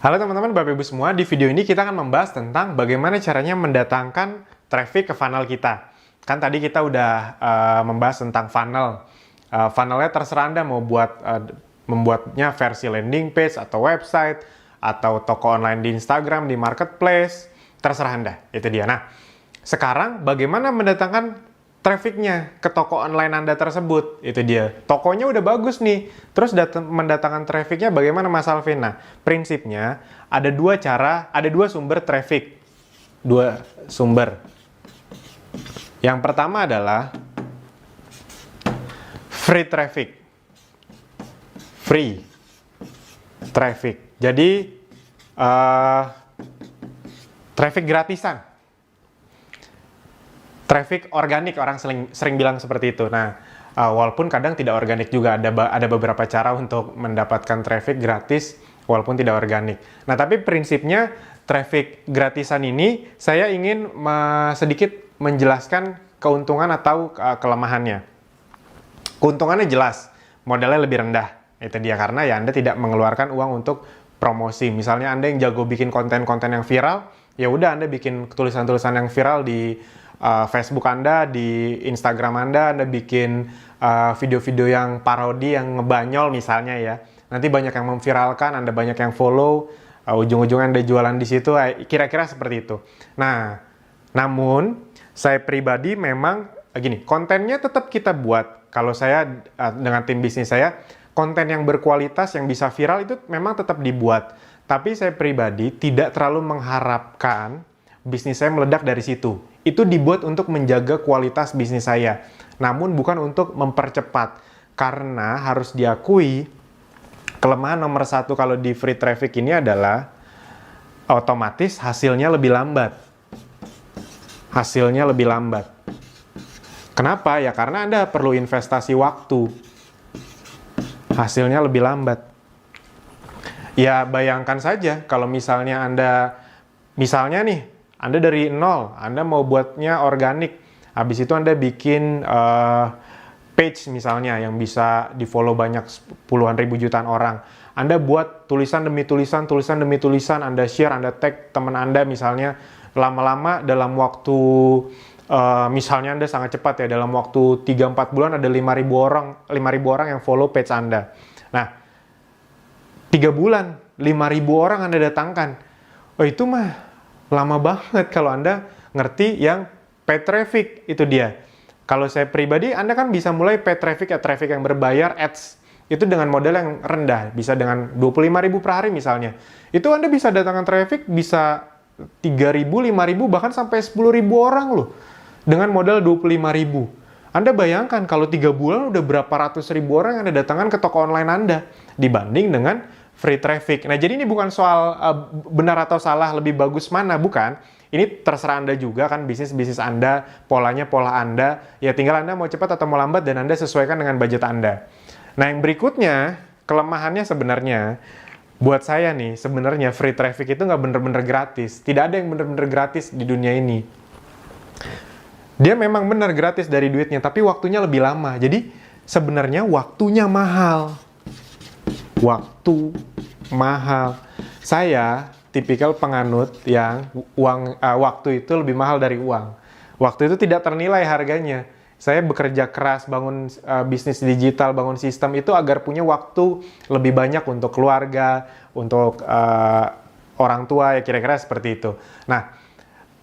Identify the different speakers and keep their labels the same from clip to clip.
Speaker 1: Halo teman-teman, Bapak Ibu semua. Di video ini kita akan membahas tentang bagaimana caranya mendatangkan traffic ke funnel kita. Kan tadi kita udah membahas tentang funnel. Funnelnya terserah Anda mau membuatnya versi landing page atau website atau toko online di Instagram, di marketplace, terserah Anda. Itu dia. Nah, sekarang bagaimana mendatangkan trafficnya ke toko online Anda tersebut? Itu dia. Tokonya udah bagus nih. Terus mendatangkan trafficnya bagaimana, Mas Alvin? Nah, prinsipnya ada dua sumber traffic. Dua sumber. Yang pertama adalah free traffic. Free traffic. Jadi, traffic gratisan. Traffic organik, orang sering bilang seperti itu. Nah, walaupun kadang tidak organik juga, ada beberapa cara untuk mendapatkan traffic gratis walaupun tidak organik. Nah, tapi prinsipnya traffic gratisan ini saya ingin sedikit menjelaskan keuntungan atau kelemahannya. Keuntungannya jelas, modalnya lebih rendah. Itu dia, karena ya Anda tidak mengeluarkan uang untuk promosi. Misalnya Anda yang jago bikin konten-konten yang viral, ya udah Anda bikin tulisan-tulisan yang viral di Facebook Anda, di Instagram Anda bikin video-video yang parodi, yang ngebanyol misalnya ya. Nanti banyak yang memviralkan, Anda banyak yang follow, ujung-ujungnya Anda jualan di situ, kira-kira seperti itu. Nah, namun saya pribadi memang gini, kontennya tetap kita buat. Kalau saya dengan tim bisnis saya, konten yang berkualitas, yang bisa viral itu memang tetap dibuat. Tapi saya pribadi tidak terlalu mengharapkan bisnis saya meledak dari situ. Itu dibuat untuk menjaga kualitas bisnis saya, namun bukan untuk mempercepat. Karena harus diakui, kelemahan nomor satu kalau di free traffic ini adalah otomatis hasilnya lebih lambat. Hasilnya lebih lambat. Kenapa? Ya karena Anda perlu investasi waktu. Hasilnya lebih lambat. Ya bayangkan saja kalau misalnya misalnya nih, Anda dari nol, Anda mau buatnya organik. Habis itu Anda bikin page misalnya yang bisa di-follow banyak puluhan ribu jutaan orang. Anda buat tulisan demi tulisan, tulisan demi tulisan, Anda share, Anda tag teman Anda misalnya. Lama-lama dalam waktu, misalnya Anda sangat cepat ya, dalam waktu 3-4 bulan ada 5.000 orang yang follow page Anda. Nah, 3 bulan, 5.000 orang Anda datangkan. Oh itu mah lama banget kalau Anda ngerti yang paid traffic, itu dia. Kalau saya pribadi, Anda kan bisa mulai paid traffic, traffic yang berbayar, ads. Itu dengan modal yang rendah, bisa dengan 25.000 per hari misalnya. Itu Anda bisa datangkan traffic, bisa 3.000, 5.000, bahkan sampai 10.000 orang loh. Dengan modal 25.000. Anda bayangkan kalau 3 bulan udah berapa ratus ribu orang yang Anda datangkan ke toko online Anda. Dibanding dengan free traffic. Nah, jadi ini bukan soal benar atau salah, lebih bagus mana, bukan. Ini terserah Anda juga kan, bisnis Anda, polanya pola Anda. Ya tinggal Anda mau cepat atau mau lambat dan Anda sesuaikan dengan budget Anda. Nah, yang berikutnya, kelemahannya sebenarnya, buat saya nih, sebenarnya free traffic itu nggak bener-bener gratis. Tidak ada yang bener-bener gratis di dunia ini. Dia memang benar gratis dari duitnya, tapi waktunya lebih lama. Jadi, sebenarnya waktunya mahal. Waktu mahal. Saya tipikal penganut yang waktu itu lebih mahal dari uang. Waktu itu tidak ternilai harganya. Saya bekerja keras bangun bisnis digital, bangun sistem itu agar punya waktu lebih banyak untuk keluarga, untuk orang tua, ya kira-kira seperti itu. Nah,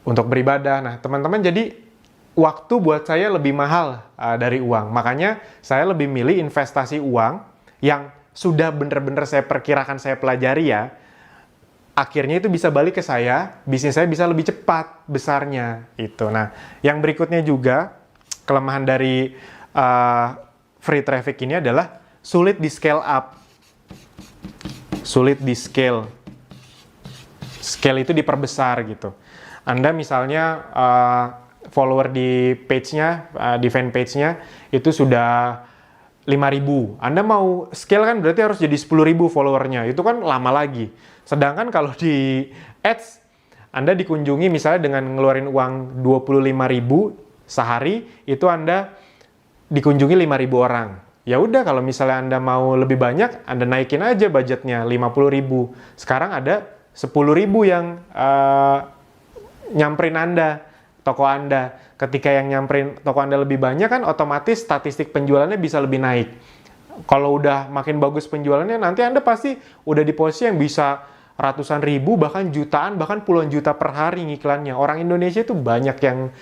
Speaker 1: untuk beribadah. Nah, teman-teman, jadi waktu buat saya lebih mahal dari uang. Makanya saya lebih milih investasi uang yang sudah benar-benar saya perkirakan, saya pelajari ya, akhirnya itu bisa balik ke saya, bisnis saya bisa lebih cepat besarnya. Itu. Nah, yang berikutnya juga, kelemahan dari free traffic ini adalah sulit di scale up. Sulit di scale. Scale itu diperbesar gitu. Anda misalnya follower di page-nya, di fanpage-nya, itu sudah 5.000. Anda mau scale kan berarti harus jadi 10.000 followernya. Itu kan lama lagi. Sedangkan kalau di ads, Anda dikunjungi misalnya dengan ngeluarin uang 25.000 sehari, itu Anda dikunjungi 5.000 orang. Ya udah, kalau misalnya Anda mau lebih banyak, Anda naikin aja budgetnya 50.000. Sekarang ada 10.000 yang nyamperin Anda, toko Anda. Ketika yang nyamperin toko Anda lebih banyak kan otomatis statistik penjualannya bisa lebih naik. Kalau udah makin bagus penjualannya, nanti Anda pasti udah di posisi yang bisa ratusan ribu, bahkan jutaan, bahkan puluhan juta per hari ngiklannya. Orang Indonesia itu banyak yang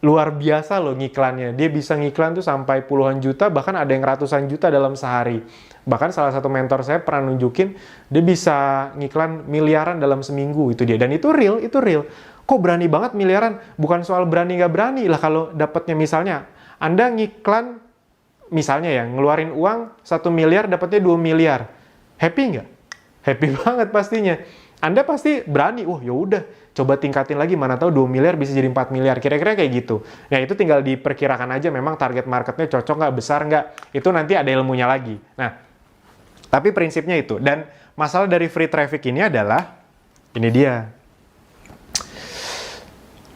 Speaker 1: luar biasa loh ngiklannya. Dia bisa ngiklan tuh sampai puluhan juta, bahkan ada yang ratusan juta dalam sehari. Bahkan salah satu mentor saya pernah nunjukin, dia bisa ngiklan miliaran dalam seminggu, itu dia. Dan itu real, itu real. Kok berani banget miliaran? Bukan soal berani nggak berani lah, kalau dapatnya misalnya, Anda ngiklan, misalnya ya, ngeluarin uang 1 miliar, dapatnya 2 miliar. Happy nggak? Happy banget pastinya. Anda pasti berani, ya udah, coba tingkatin lagi, mana tahu 2 miliar bisa jadi 4 miliar, kira-kira kayak gitu. Nah, itu tinggal diperkirakan aja memang target marketnya cocok nggak, besar nggak, itu nanti ada ilmunya lagi. Nah, tapi prinsipnya itu. Dan masalah dari free traffic ini adalah, ini dia,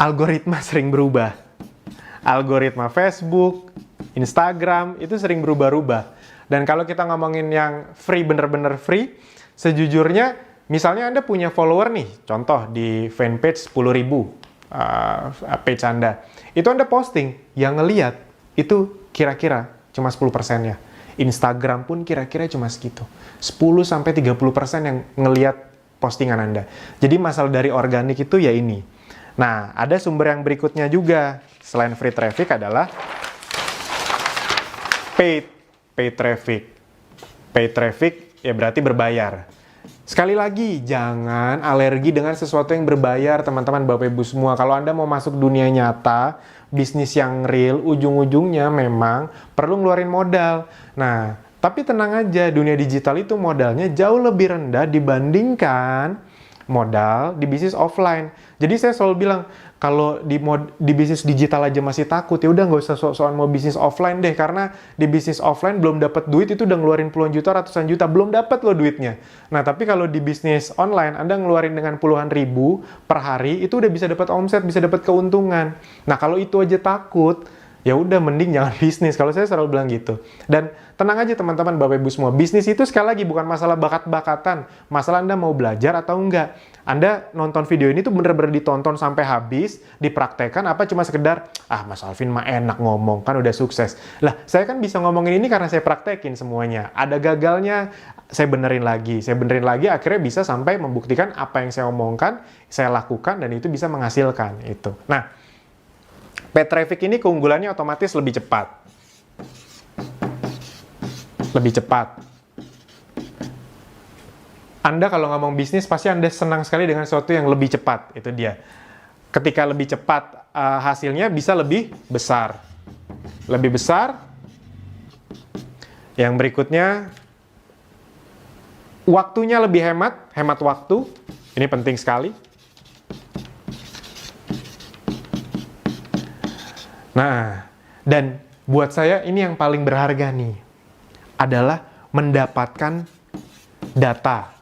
Speaker 1: algoritma sering berubah. Algoritma Facebook, Instagram, itu sering berubah-ubah. Dan kalau kita ngomongin yang free, bener-bener free, sejujurnya, misalnya Anda punya follower nih, contoh di fanpage 10.000 page Anda. Itu Anda posting, yang ngeliat itu kira-kira cuma 10%-nya. Instagram pun kira-kira cuma segitu. 10-30% yang ngeliat postingan Anda. Jadi masalah dari organik itu ya ini. Nah, ada sumber yang berikutnya juga, selain free traffic adalah paid traffic. Paid traffic ya berarti berbayar. Sekali lagi, jangan alergi dengan sesuatu yang berbayar, teman-teman, Bapak Ibu semua. Kalau Anda mau masuk dunia nyata, bisnis yang real, ujung-ujungnya memang perlu ngeluarin modal. Nah, tapi tenang aja, dunia digital itu modalnya jauh lebih rendah dibandingkan modal di bisnis offline. Jadi saya selalu bilang, kalau di bisnis digital aja masih takut, ya udah nggak usah sok-sokan mau bisnis offline deh, karena di bisnis offline belum dapat duit itu udah ngeluarin puluhan juta, ratusan juta, belum dapat loh duitnya. Nah, tapi kalau di bisnis online Anda ngeluarin dengan puluhan ribu per hari, itu udah bisa dapat omset, bisa dapat keuntungan. Nah, kalau itu aja takut, ya udah mending jangan bisnis. Kalau saya selalu bilang gitu. Dan tenang aja teman-teman, Bapak Ibu semua, bisnis itu sekali lagi bukan masalah bakat-bakatan, masalah Anda mau belajar atau enggak. Anda nonton video ini tuh bener-bener ditonton sampai habis, dipraktekkan, apa cuma sekedar, Mas Alvin mah enak ngomong, kan udah sukses. Lah, saya kan bisa ngomongin ini karena saya praktekin semuanya. Ada gagalnya, saya benerin lagi, akhirnya bisa sampai membuktikan apa yang saya omongkan, saya lakukan, dan itu bisa menghasilkan itu. Nah, paid traffic ini keunggulannya otomatis lebih cepat. Lebih cepat. Anda kalau ngomong bisnis, pasti Anda senang sekali dengan sesuatu yang lebih cepat. Itu dia. Ketika lebih cepat, hasilnya bisa lebih besar. Lebih besar. Yang berikutnya, waktunya lebih hemat waktu. Ini penting sekali. Nah, dan buat saya ini yang paling berharga nih, adalah mendapatkan data.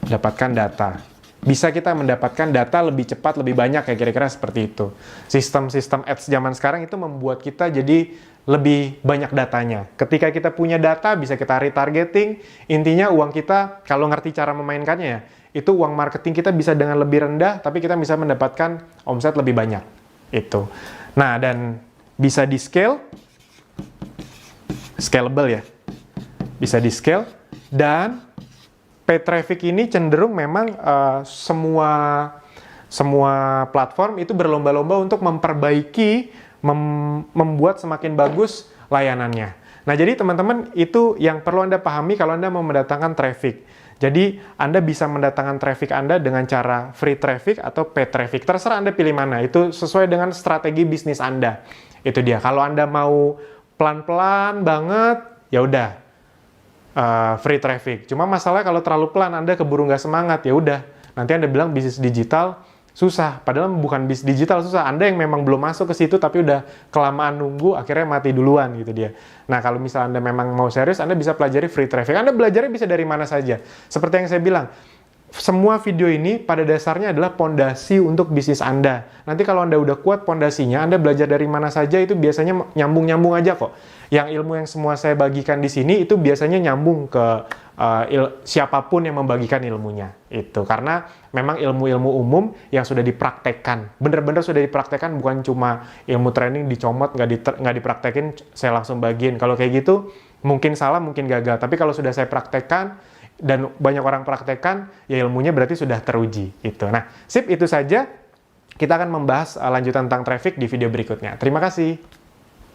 Speaker 1: Dapatkan data. Bisa kita mendapatkan data lebih cepat, lebih banyak, ya kira-kira seperti itu. Sistem-sistem ads zaman sekarang itu membuat kita jadi lebih banyak datanya. Ketika kita punya data, bisa kita retargeting. Intinya uang kita, kalau ngerti cara memainkannya ya, itu uang marketing kita bisa dengan lebih rendah, tapi kita bisa mendapatkan omset lebih banyak. Itu. Nah, dan bisa di-scale, scalable ya. Bisa di-scale, dan paid traffic ini cenderung memang semua platform itu berlomba-lomba untuk memperbaiki, membuat semakin bagus layanannya. Nah, jadi teman-teman, itu yang perlu Anda pahami kalau Anda mau mendatangkan traffic. Jadi, Anda bisa mendatangkan traffic Anda dengan cara free traffic atau paid traffic. Terserah Anda pilih mana. Itu sesuai dengan strategi bisnis Anda. Itu dia. Kalau Anda mau pelan-pelan banget, ya udah free traffic. Cuma masalahnya kalau terlalu pelan, Anda keburu nggak semangat, ya udah. Nanti Anda bilang bisnis digital susah. Padahal bukan bisnis digital susah. Anda yang memang belum masuk ke situ, tapi udah kelamaan nunggu, akhirnya mati duluan gitu dia. Nah, kalau misalnya Anda memang mau serius, Anda bisa pelajari free traffic. Anda belajarnya bisa dari mana saja. Seperti yang saya bilang, semua video ini pada dasarnya adalah pondasi untuk bisnis Anda. Nanti kalau Anda udah kuat pondasinya, Anda belajar dari mana saja itu biasanya nyambung-nyambung aja kok. Yang ilmu yang semua saya bagikan di sini itu biasanya nyambung ke siapapun yang membagikan ilmunya. Itu karena memang ilmu-ilmu umum yang sudah dipraktekkan. Bener-bener sudah dipraktekkan, bukan cuma ilmu training dicomot, nggak dipraktekin, saya langsung bagiin. Kalau kayak gitu, mungkin salah, mungkin gagal. Tapi kalau sudah saya praktekkan, dan banyak orang praktekkan, ya ilmunya berarti sudah teruji. Gitu. Nah, sip, itu saja. Kita akan membahas lanjutan tentang traffic di video berikutnya. Terima kasih.